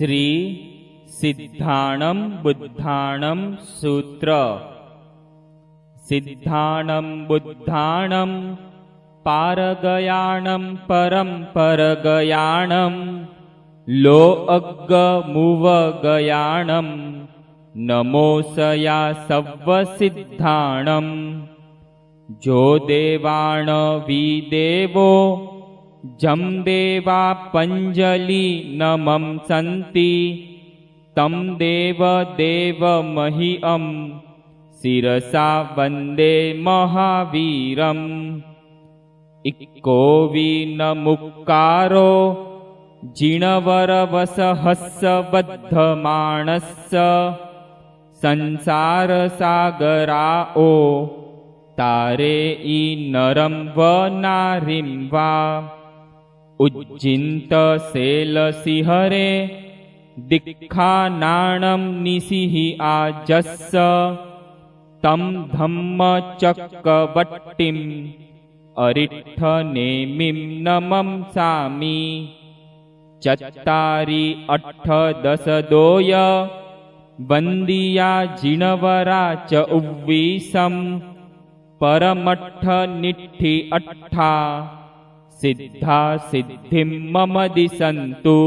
श्री सिद्धाणं बुद्धाणं सूत्र। सिद्धाणं बुद्धाणं पारगयाणं परं परगयाणं लोअग्गमुवगयाणं नमोसया सव्वसिद्धाणं। जो देवाण विदेवो जं देवा पञ्जलि नमं सन्ति तं देव देवमह्यं शिरसा वन्दे महावीरम्। इक्को विनमुक्कारो जिणवरवसहस्सबद्धमाणस्य संसारसागराओ तारे इ नरं व नारीं वा। उज्जिन्तशैलशिखरे दिक्खानाणं निशिः आजस्स तं धम्मचक्रवट्टिम् अरिष्ठनेमिं नमंसामि। चत्तारि अष्टदशदोय वन्द्या जिणवरा च उव्वीसं परमट्ठनिट्ठि अट्ठा सिद्धा सिद्धिं मम दिशन्तु।